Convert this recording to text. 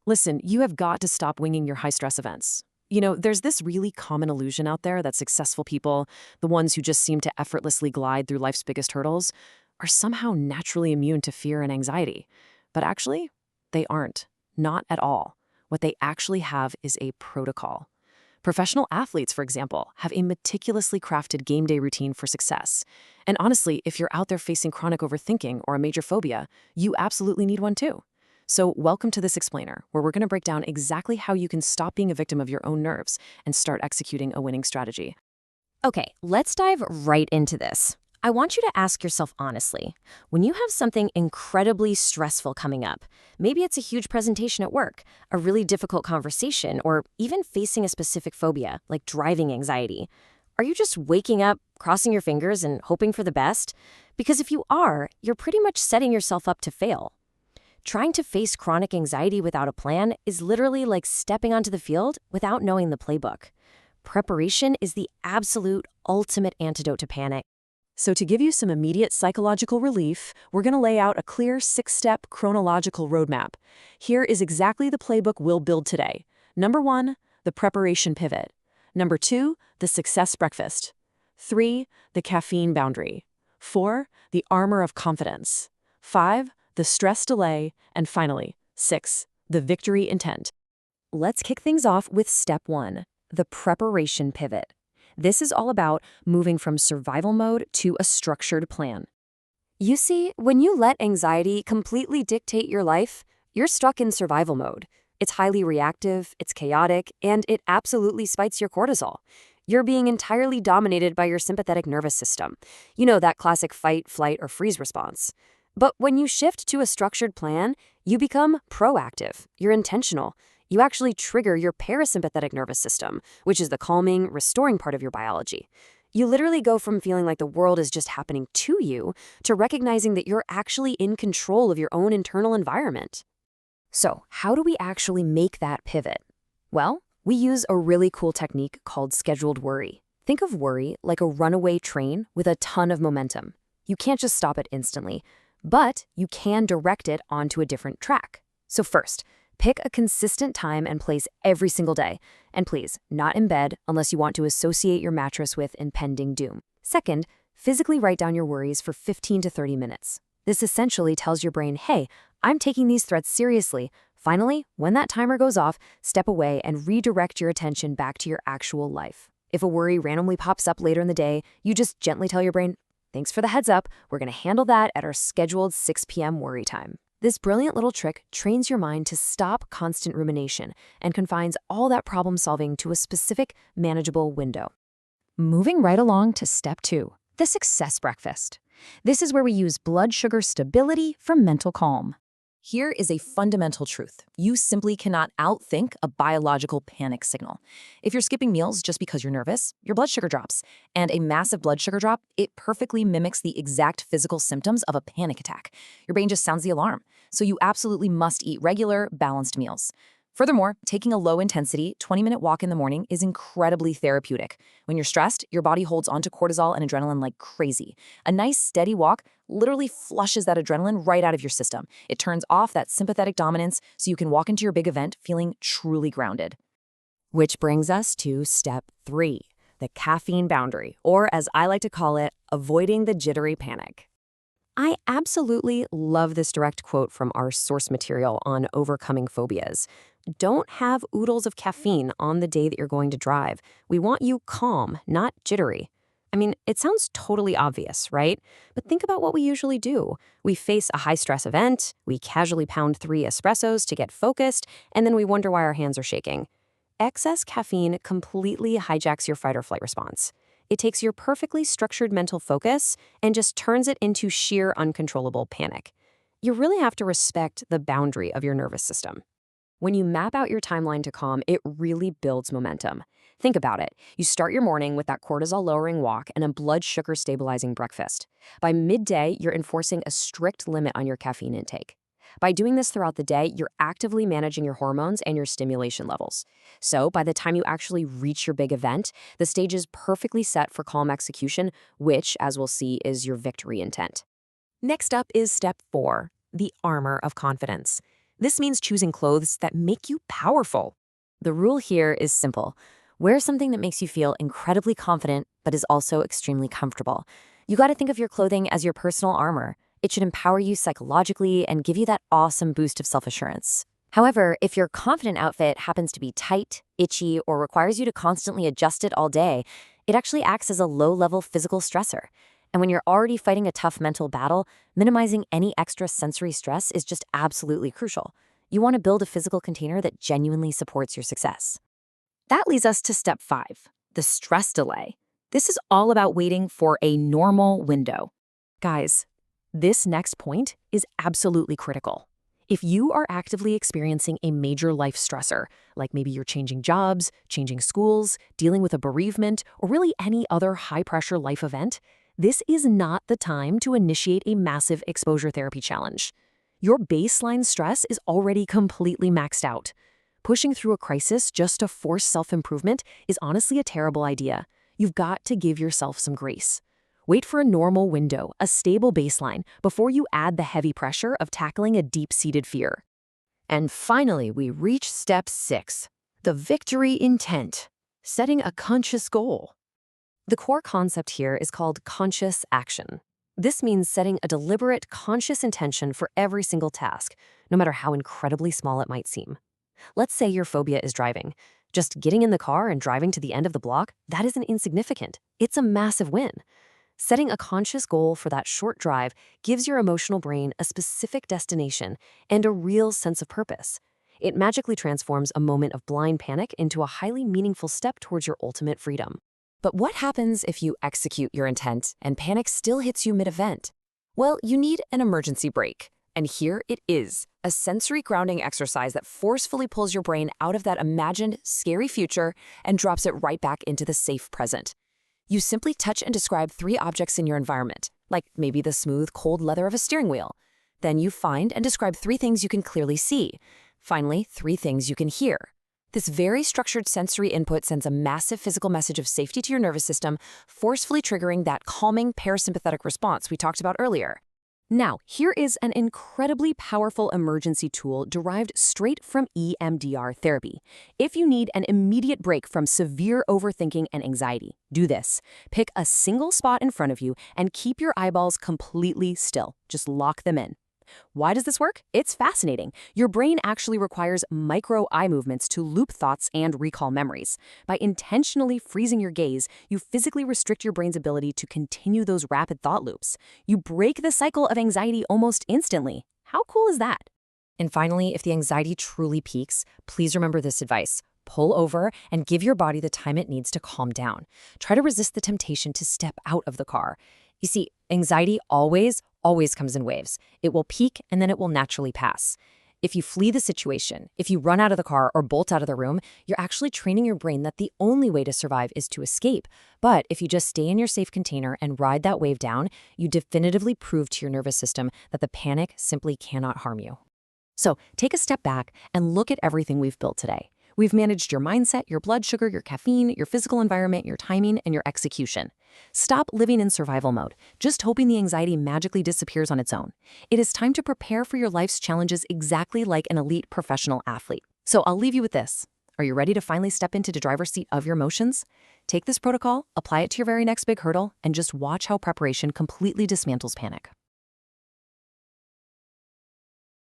Listen, you have got to stop winging your high-stress events. There's this really common illusion out there that successful people, the ones who just seem to effortlessly glide through life's biggest hurdles, are somehow naturally immune to fear and anxiety. But actually, they aren't. Not at all. What they actually have is a protocol. Professional athletes, for example, have a meticulously crafted game day routine for success. And honestly, if you're out there facing chronic overthinking or a major phobia, you absolutely need one too. So welcome to this explainer, where we're going to break down exactly how you can stop being a victim of your own nerves and start executing a winning strategy. Okay, let's dive right into this. I want you to ask yourself honestly, when you have something incredibly stressful coming up, maybe it's a huge presentation at work, a really difficult conversation, or even facing a specific phobia, like driving anxiety, are you just waking up, crossing your fingers, and hoping for the best? Because if you are, you're pretty much setting yourself up to fail. Trying to face chronic anxiety without a plan is literally like stepping onto the field without knowing the playbook. Preparation is the absolute ultimate antidote to panic. So to give you some immediate psychological relief, we're going to lay out a clear 6-step chronological roadmap. Here is exactly the playbook we'll build today. Number 1, the preparation pivot. Number 2, the success breakfast. 3, the caffeine boundary. 4, the armor of confidence. 5, the stress delay. And finally, 6, the victory intent. Let's kick things off with step 1, the preparation pivot. This is all about moving from survival mode to a structured plan. You see, when you let anxiety completely dictate your life, you're stuck in survival mode. It's highly reactive, it's chaotic, and it absolutely spikes your cortisol. You're being entirely dominated by your sympathetic nervous system. You know, that classic fight, flight, or freeze response. But when you shift to a structured plan, you become proactive. You're intentional. You actually trigger your parasympathetic nervous system, which is the calming, restoring part of your biology. You literally go from feeling like the world is just happening to you to recognizing that you're actually in control of your own internal environment. So, how do we actually make that pivot? Well, we use a really cool technique called scheduled worry. Think of worry like a runaway train with a ton of momentum. You can't just stop it instantly, but you can direct it onto a different track. So first, pick a consistent time and place every single day. And please, not in bed unless you want to associate your mattress with impending doom. Second, physically write down your worries for 15 to 30 minutes. This essentially tells your brain, hey, I'm taking these threats seriously. Finally, when that timer goes off, step away and redirect your attention back to your actual life. If a worry randomly pops up later in the day, you just gently tell your brain, thanks for the heads up, we're going to handle that at our scheduled 6 p.m. worry time. This brilliant little trick trains your mind to stop constant rumination and confines all that problem solving to a specific, manageable window. Moving right along to step 2, the success breakfast. This is where we use blood sugar stability for mental calm. Here is a fundamental truth. You simply cannot outthink a biological panic signal. If you're skipping meals just because you're nervous, your blood sugar drops. And a massive blood sugar drop, it perfectly mimics the exact physical symptoms of a panic attack. Your brain just sounds the alarm. So you absolutely must eat regular, balanced meals. Furthermore, taking a low-intensity, 20-minute walk in the morning is incredibly therapeutic. When you're stressed, your body holds onto cortisol and adrenaline like crazy. A nice, steady walk literally flushes that adrenaline right out of your system. It turns off that sympathetic dominance so you can walk into your big event feeling truly grounded. Which brings us to step 3, the caffeine boundary, or as I like to call it, avoiding the jittery panic. I absolutely love this direct quote from our source material on overcoming phobias. Don't have oodles of caffeine on the day that you're going to drive. We want you calm, not jittery. I mean, it sounds totally obvious, right? But think about what we usually do. We face a high-stress event, we casually pound 3 espressos to get focused, and then we wonder why our hands are shaking. Excess caffeine completely hijacks your fight or flight response. It takes your perfectly structured mental focus and just turns it into sheer uncontrollable panic. You really have to respect the boundary of your nervous system. When you map out your timeline to calm, it really builds momentum. Think about it. You start your morning with that cortisol-lowering walk and a blood sugar-stabilizing breakfast. By midday, you're enforcing a strict limit on your caffeine intake. By doing this throughout the day, you're actively managing your hormones and your stimulation levels. So by the time you actually reach your big event, the stage is perfectly set for calm execution, which, as we'll see, is your victory intent. Next up is step 4, the armor of confidence. This means choosing clothes that make you powerful. The rule here is simple. Wear something that makes you feel incredibly confident, but is also extremely comfortable. You got to think of your clothing as your personal armor. It should empower you psychologically and give you that awesome boost of self-assurance. However, if your confident outfit happens to be tight, itchy, or requires you to constantly adjust it all day, it actually acts as a low-level physical stressor. And when you're already fighting a tough mental battle, minimizing any extra sensory stress is just absolutely crucial. You want to build a physical container that genuinely supports your success. That leads us to step 5, the stress delay. This is all about waiting for a normal window. Guys, this next point is absolutely critical. If you are actively experiencing a major life stressor, like maybe you're changing jobs, changing schools, dealing with a bereavement, or really any other high-pressure life event, this is not the time to initiate a massive exposure therapy challenge. Your baseline stress is already completely maxed out. Pushing through a crisis just to force self-improvement is honestly a terrible idea. You've got to give yourself some grace. Wait for a normal window, a stable baseline, before you add the heavy pressure of tackling a deep-seated fear. And finally, we reach step 6, the victory intent, setting a conscious goal. The core concept here is called conscious action. This means setting a deliberate, conscious intention for every single task, no matter how incredibly small it might seem. Let's say your phobia is driving. Just getting in the car and driving to the end of the block, that isn't insignificant. It's a massive win. Setting a conscious goal for that short drive gives your emotional brain a specific destination and a real sense of purpose. It magically transforms a moment of blind panic into a highly meaningful step towards your ultimate freedom. But what happens if you execute your intent and panic still hits you mid-event? Well, you need an emergency brake. And here it is, a sensory grounding exercise that forcefully pulls your brain out of that imagined, scary future and drops it right back into the safe present. You simply touch and describe 3 objects in your environment, like maybe the smooth, cold leather of a steering wheel. Then you find and describe 3 things you can clearly see. Finally, 3 things you can hear. This very structured sensory input sends a massive physical message of safety to your nervous system, forcefully triggering that calming parasympathetic response we talked about earlier. Now, here is an incredibly powerful emergency tool derived straight from EMDR therapy. If you need an immediate break from severe overthinking and anxiety, do this. Pick a single spot in front of you and keep your eyeballs completely still. Just lock them in. Why does this work? It's fascinating. Your brain actually requires micro eye movements to loop thoughts and recall memories. By intentionally freezing your gaze, you physically restrict your brain's ability to continue those rapid thought loops. You break the cycle of anxiety almost instantly. How cool is that? And finally, if the anxiety truly peaks, please remember this advice. Pull over and give your body the time it needs to calm down. Try to resist the temptation to step out of the car. You see, anxiety always comes in waves. It will peak and then it will naturally pass. If you flee the situation, if you run out of the car or bolt out of the room, you're actually training your brain that the only way to survive is to escape. But if you just stay in your safe container and ride that wave down, you definitively prove to your nervous system that the panic simply cannot harm you. So take a step back and look at everything we've built today. We've managed your mindset, your blood sugar, your caffeine, your physical environment, your timing, and your execution. Stop living in survival mode, just hoping the anxiety magically disappears on its own. It is time to prepare for your life's challenges exactly like an elite professional athlete. So I'll leave you with this. Are you ready to finally step into the driver's seat of your emotions? Take this protocol, apply it to your very next big hurdle, and just watch how preparation completely dismantles panic.